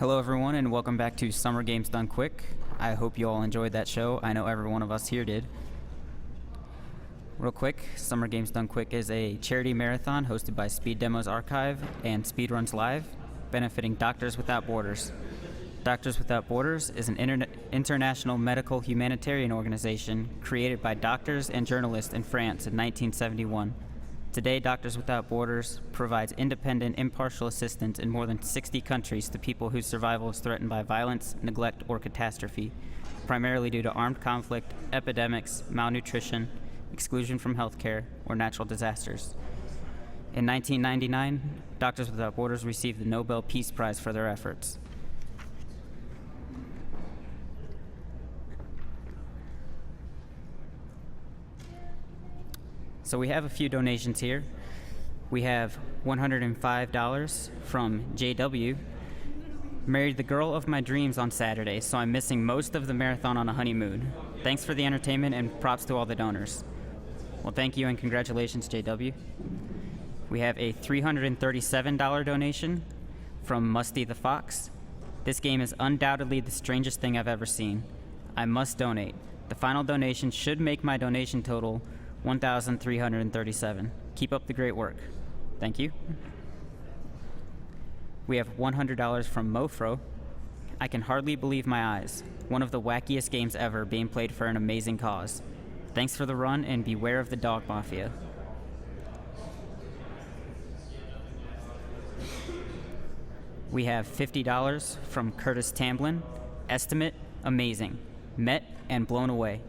Hello everyone and welcome back to Summer Games Done Quick. I hope you all enjoyed that show. I know every one of us here did. Real quick, Summer Games Done Quick is a charity marathon hosted by Speed Demos Archive and Speedruns Live, benefiting Doctors Without Borders. Doctors Without Borders is an international medical humanitarian organization created by doctors and journalists in France in 1971. Today, Doctors Without Borders provides independent, impartial assistance in more than 60 countries to people whose survival is threatened by violence, neglect, or catastrophe, primarily due to armed conflict, epidemics, malnutrition, exclusion from healthcare, or natural disasters. In 1999, Doctors Without Borders received the Nobel Peace Prize for their efforts. So we have a few donations here. We have $105 from JW. Married the girl of my dreams on Saturday, so I'm missing most of the marathon on a honeymoon. Thanks for the entertainment and props to all the donors. Well, thank you and congratulations, JW. We have a $337 donation from Musty the Fox. This game is undoubtedly the strangest thing I've ever seen. I must donate. The final donation should make my donation total $1,337. Keep up the great work. Thank you. We have $100 from Mofro. I can hardly believe my eyes. One of the wackiest games ever being played for an amazing cause. Thanks for the run and beware of the dog mafia. We have $50 from Curtis Tamblin. Estimate, amazing. Met and blown away.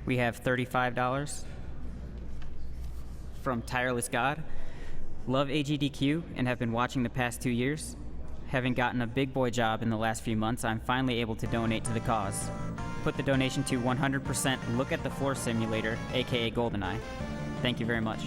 We have $35 from Tireless God. Love AGDQ and have been watching the past 2 years. Having gotten a big boy job in the last few months, I'm finally able to donate to the cause. Put the donation to 100% Look at the Floor Simulator, aka GoldenEye. Thank you very much.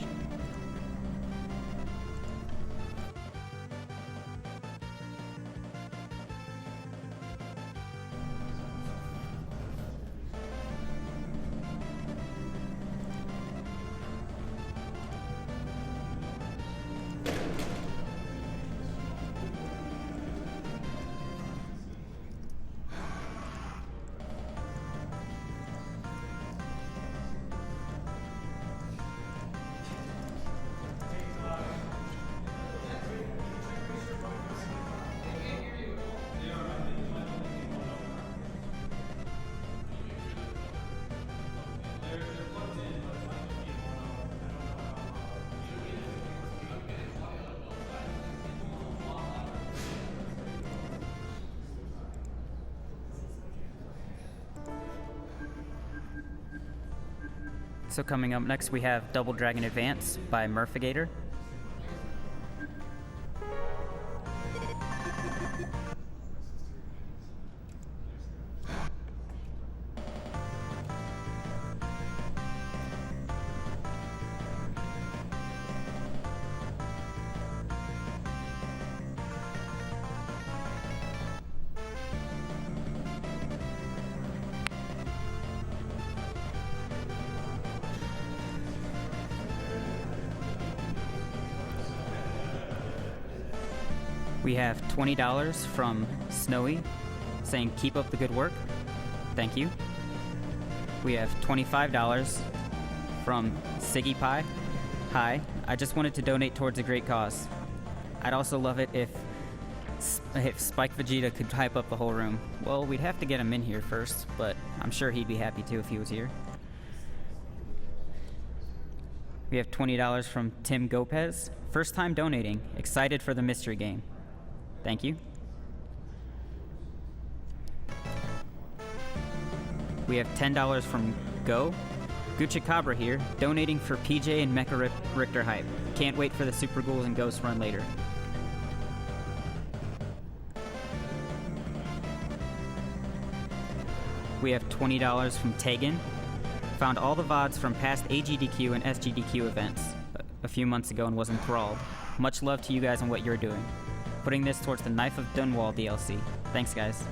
So coming up next, we have Double Dragon Advance by Murphagator. We have $20 from Snowy, saying keep up the good work. Thank you. We have $25 from Siggy Pie. Hi, I just wanted to donate towards a great cause. I'd also love it if Spike Vegeta could hype up the whole room. Well, we'd have to get him in here first, but I'm sure he'd be happy to if he was here. We have $20 from Tim Gopez. First time donating. Excited for the mystery game. Thank you. We have $10 from Go. Guchicabra here, donating for PJ and Mecha Richter hype. Can't wait for the Super Ghouls and Ghosts run later. We have $20 from Tegan. Found all the VODs from past AGDQ and SGDQ events a few months ago and was enthralled. Much love to you guys and what you're doing. Putting this towards the Knife of Dunwall DLC. Thanks, guys.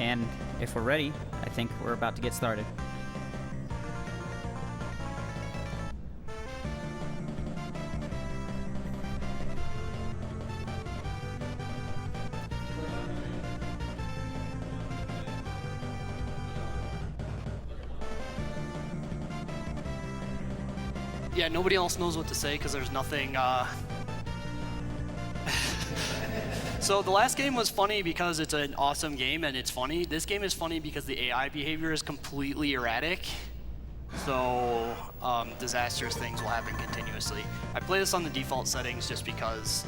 And if we're ready, I think we're about to get started. yeah, nobody else knows what to say because there's nothing. So the last game was funny because it's an awesome game and it's funny. This game is funny because the AI behavior is completely erratic. So disastrous things will happen continuously. I play this on the default settings just because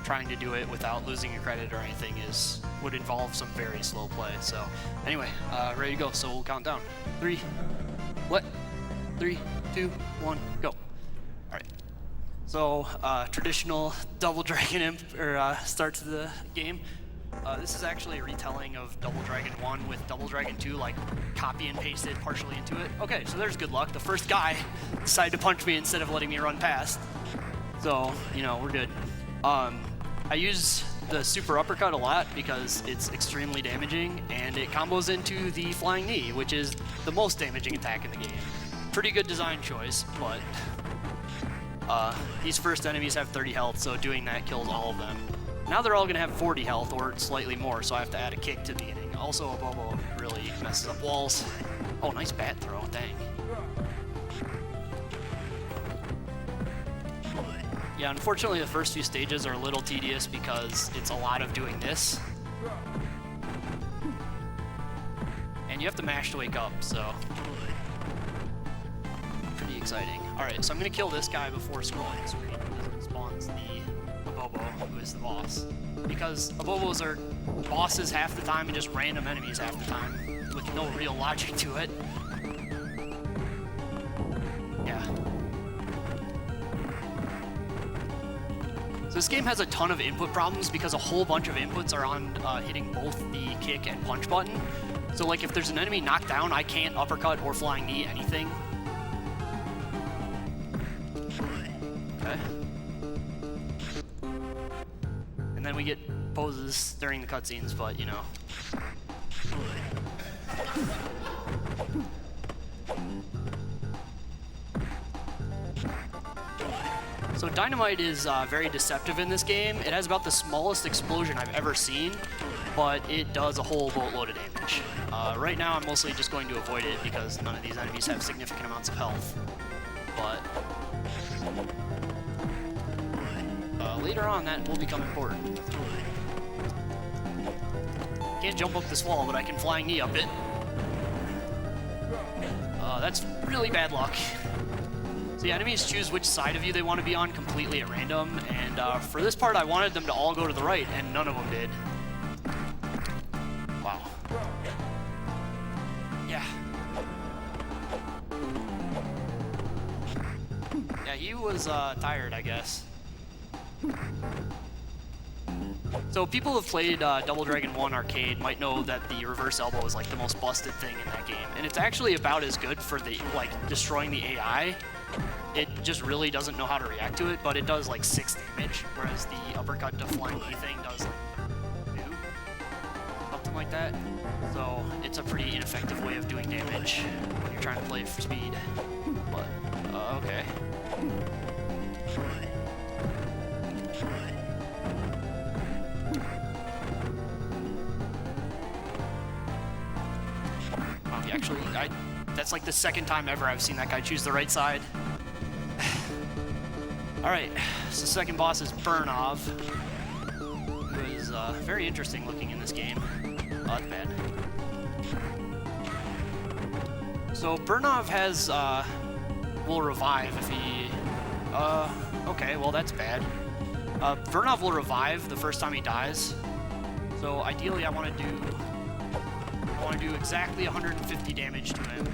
trying to do it without losing a credit or anything would involve some very slow play. So anyway, ready to go. So we'll count down. 3, 2, 1, go. All right. So traditional Double Dragon Imp start to the game. This is actually a retelling of Double Dragon 1 with Double Dragon 2 like copy and pasted partially into it. Okay, so there's good luck. The first guy decided to punch me instead of letting me run past. So, you know, we're good. I use the super uppercut a lot because it's extremely damaging and it combos into the flying knee, which is the most damaging attack in the game. Pretty good design choice, but these first enemies have 30 health, so doing that kills all of them. Now they're all going to have 40 health or slightly more, so I have to add a kick to the beginning. Also, a Bobo really messes up walls. Oh, nice bat throw, dang. Yeah, unfortunately the first few stages are a little tedious because it's a lot of doing this. And you have to mash to wake up, so pretty exciting. Alright, so I'm going to kill this guy before scrolling the screen because it spawns the Abobo, who is the boss. Because Abobos are bosses half the time and just random enemies half the time, with no real logic to it. Yeah. So this game has a ton of input problems because a whole bunch of inputs are on hitting both the kick and punch button. So like if there's an enemy knocked down, I can't uppercut or flying knee anything. Okay. And then we get poses during the cutscenes, but you know. So Dynamite is very deceptive in this game. It has about the smallest explosion I've ever seen, but it does a whole boatload of damage. Right now I'm mostly just going to avoid it because none of these enemies have significant amounts of health. But later on that will become important. Can't jump up this wall, but I can flying knee up it. That's really bad luck. So the enemies choose which side of you they want to be on completely at random, and for this part I wanted them to all go to the right, and none of them did. Wow. Yeah. Yeah, he was tired, I guess. So people who have played Double Dragon 1 Arcade might know that the reverse elbow is like the most busted thing in that game, and it's actually about as good for the destroying the AI. It just really doesn't know how to react to it, but it does like 6 damage, whereas the uppercut to flying knee thing does like 2, something like that. So it's a pretty ineffective way of doing damage when you're trying to play for speed. But okay. Actually, that's like the second time ever I've seen that guy choose the right side. Alright, so the second boss is Burnov, who is very interesting looking in this game. Oh, that's bad. So Burnov has, will revive if he, okay, well that's bad. Burnov will revive the first time he dies. So ideally I want to do exactly 150 damage to him.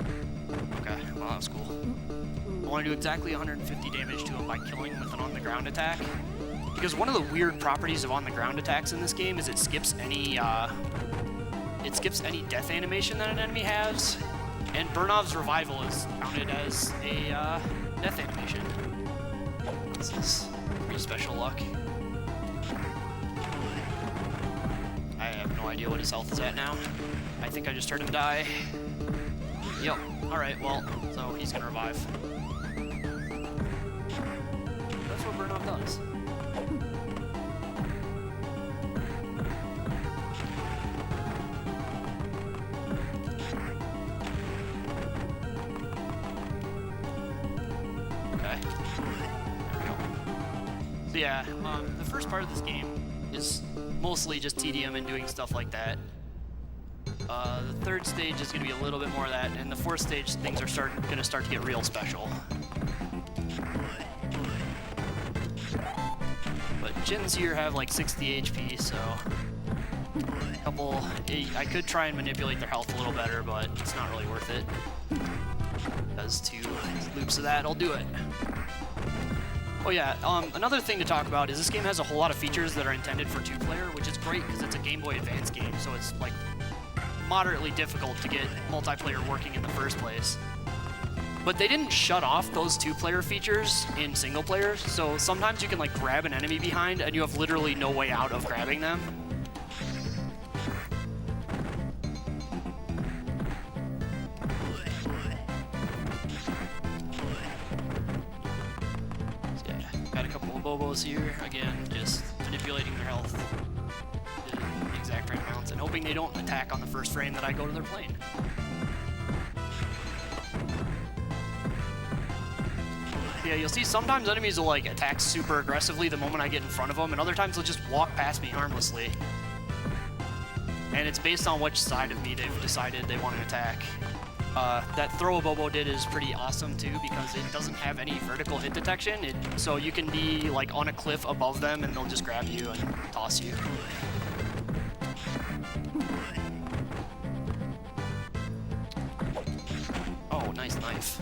Okay, well that was cool. I want to do exactly 150 damage to him by killing him with an on-the-ground attack. Because one of the weird properties of on-the-ground attacks in this game is it skips any death animation that an enemy has, and Burnov's revival is counted as a death animation. This is pretty special luck. I have no idea what his health is at now. I think I just heard him die. Yep. Alright, well, so he's gonna revive. That's what Burnov does. Okay. There we go. So yeah, the first part of this game is mostly just tedium and doing stuff like that. The third stage is going to be a little bit more of that, and the fourth stage, things are going to start to get real special. But Jins here have like 60 HP, so I could try and manipulate their health a little better, but it's not really worth it. Does 2 loops of that, I'll do it. Oh yeah, another thing to talk about is this game has a whole lot of features that are intended for 2-player, which is great because it's a Game Boy Advance game, so it's like moderately difficult to get multiplayer working in the first place. But they didn't shut off those 2-player features in single player, so sometimes you can like grab an enemy behind and you have literally no way out of grabbing them. So yeah, got a couple of Bobos here, again, just manipulating their health in exact right amounts and hoping they don't attack on the first frame that I go to their plane. Yeah, you'll see sometimes enemies will like attack super aggressively the moment I get in front of them, and other times they'll just walk past me harmlessly. And it's based on which side of me they've decided they want to attack. That throw a Bobo did is pretty awesome too because it doesn't have any vertical hit detection, so you can be like on a cliff above them and they'll just grab you and toss you. Oh, nice knife.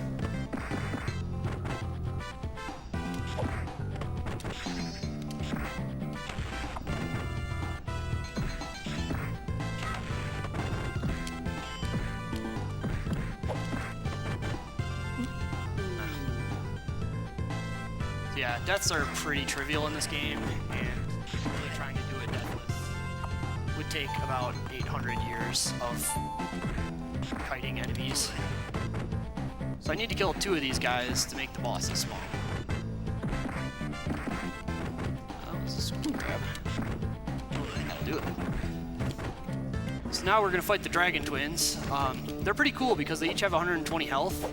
Yeah, deaths are pretty trivial in this game, and really trying to do it deathless would take about 800 years of kiting enemies. So I need to kill 2 of these guys to make the bosses small. Oh, this is a switch grab. That'll do it. So now we're going to fight the Dragon Twins. They're pretty cool because they each have 120 health.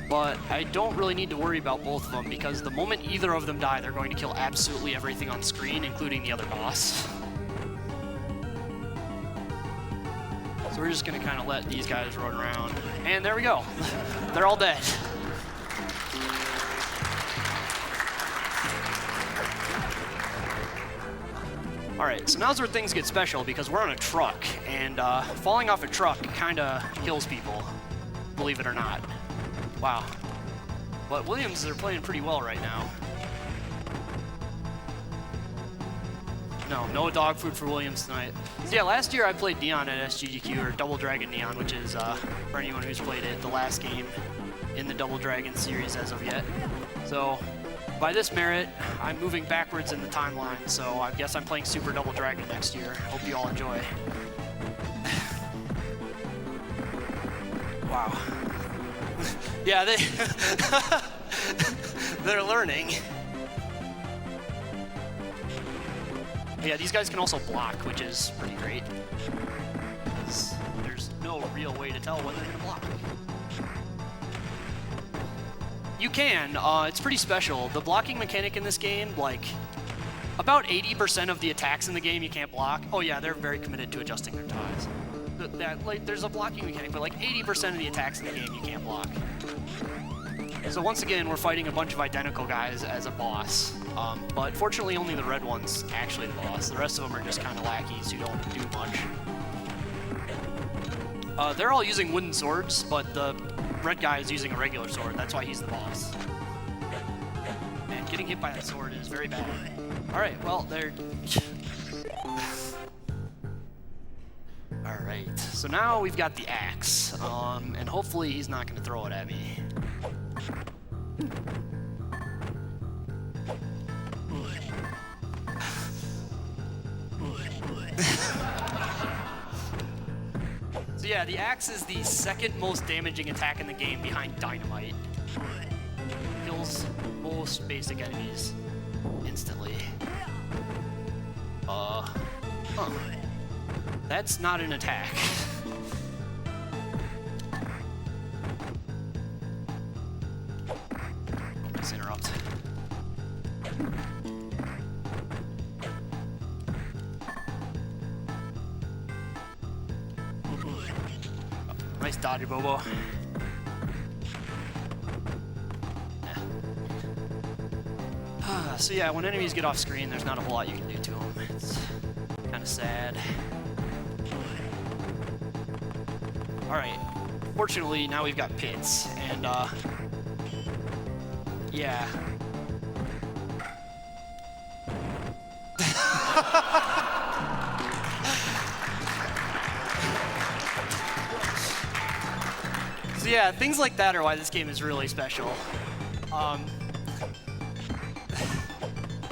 But I don't really need to worry about both of them because the moment either of them die, they're going to kill absolutely everything on screen, including the other boss. So we're just going to kind of let these guys run around. And there we go. They're all dead. Alright, so now's where things get special because we're on a truck, and falling off a truck kind of kills people, believe it or not. Wow. But Williams are playing pretty well right now. No dog food for Williams tonight. So yeah, last year I played Neon at SGDQ, or Double Dragon Neon, which is, for anyone who's played it, the last game in the Double Dragon series as of yet. So, by this merit, I'm moving backwards in the timeline, so I guess I'm playing Super Double Dragon next year. Hope you all enjoy. Wow. Yeah, they're learning. Yeah, these guys can also block, which is pretty great. There's no real way to tell when they're gonna block. You can, it's pretty special. The blocking mechanic in this game, like, about 80% of the attacks in the game you can't block. Oh yeah, they're very committed to adjusting their ties. Like, there's a blocking mechanic, but like 80% of the attacks in the game you can't block. So once again, we're fighting a bunch of identical guys as a boss. But fortunately, only the red one's actually the boss. The rest of them are just kind of lackeys who don't do much. They're all using wooden swords, but the red guy is using a regular sword. That's why he's the boss. And getting hit by that sword is very bad. Alright, well, they're... Alright, so now we've got the axe, and hopefully he's not going to throw it at me. So yeah, the axe is the second most damaging attack in the game behind dynamite. Kills most basic enemies instantly. That's not an attack. Nice dodge, Bobo. So yeah, when enemies get off screen, there's not a whole lot you can do to them. It's kind of sad. Alright, fortunately now we've got pits, and yeah. So yeah, things like that are why this game is really special.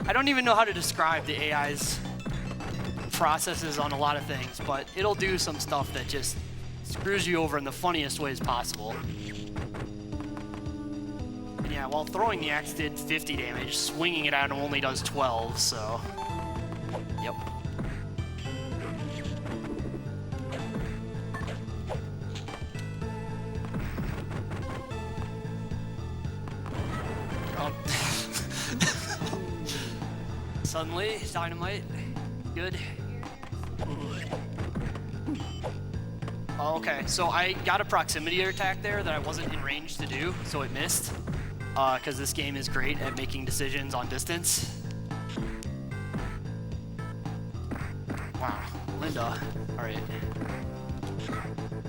I don't even know how to describe the AI's processes on a lot of things, but it'll do some stuff that just screws you over in the funniest ways possible. And yeah, while throwing the axe did 50 damage, swinging it out only does 12, so... Yep. Suddenly, dynamite. Good. Oh, okay, so I got a proximity attack there that I wasn't in range to do, so it missed. Because this game is great at making decisions on distance. Wow, Linda. All right. There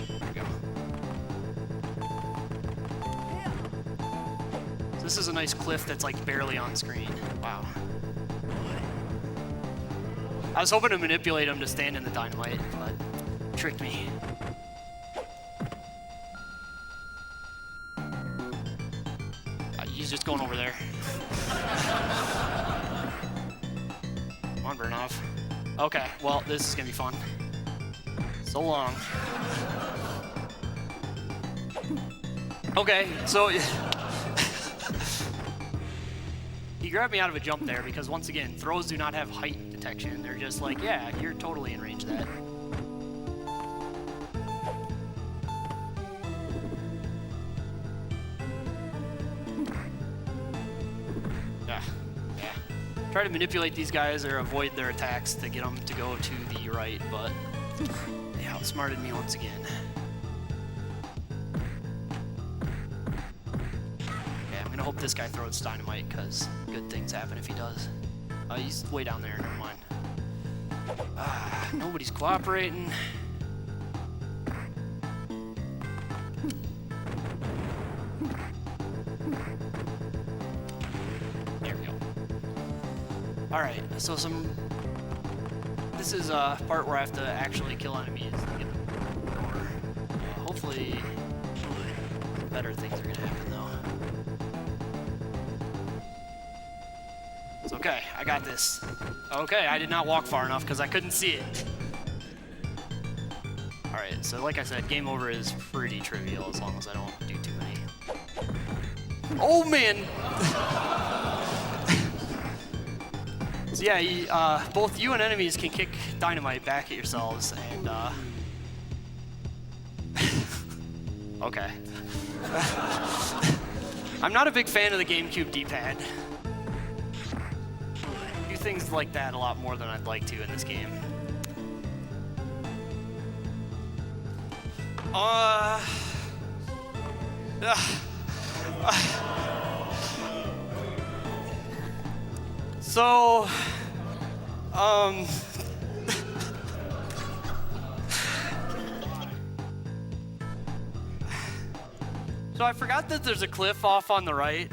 we go. So this is a nice cliff that's like barely on screen. Wow. I was hoping to manipulate him to stand in the dynamite, but tricked me. He's just going over there. Come on, burn off. Okay, well, this is gonna be fun. So long. Okay, so he grabbed me out of a jump there because once again, throws do not have height detection. They're just like, yeah, you're totally in range of that. Yeah. Try to manipulate these guys or avoid their attacks to get them to go to the right, but they outsmarted me once again. Yeah, I'm gonna hope this guy throws dynamite because good things happen if he does. He's way down there, never mind. Nobody's cooperating. There we go. Alright, so this is a part where I have to actually kill enemies to get them. Hopefully, better things are gonna happen though. It's okay, I got this. Okay, I did not walk far enough because I couldn't see it. Alright, so like I said, game over is pretty trivial as long as I don't do too many. Oh man! So yeah, both you and enemies can kick dynamite back at yourselves, and okay. I'm not a big fan of the GameCube D-pad. Do things like that a lot more than I'd like to in this game. So, so I forgot that there's a cliff off on the right,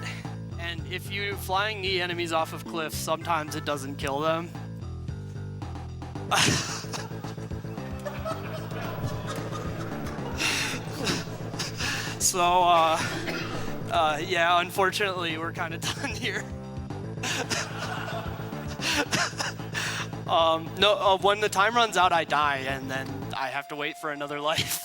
and if you flying knee enemies off of cliffs, sometimes it doesn't kill them. So, yeah, unfortunately, we're kind of done here. No, when the time runs out, I die, and then I have to wait for another life.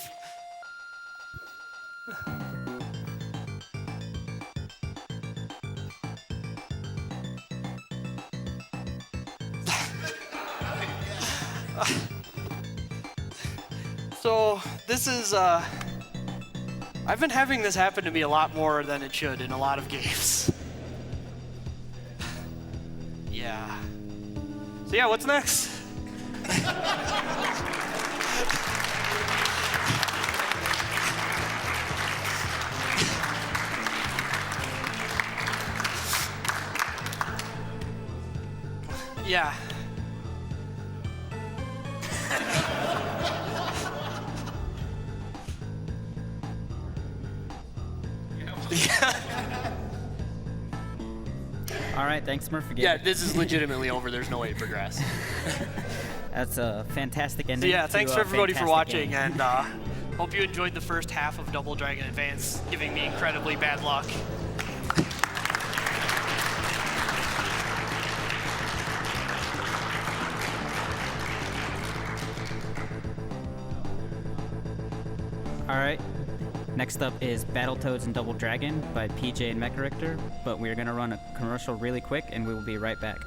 So, this is, I've been having this happen to me a lot more than it should in a lot of games. Yeah. So yeah, what's next? Yeah. All right, thanks, Murphagator. Yeah, this is legitimately over. There's no way to progress. That's a fantastic So ending. yeah, thanks to for a everybody for fantastic watching, game. and hope you enjoyed the first half of Double Dragon Advance, giving me incredibly bad luck. All right. Next up is Battletoads and Double Dragon by PJ and Mecharichter, but we're going to run a commercial really quick, and we will be right back.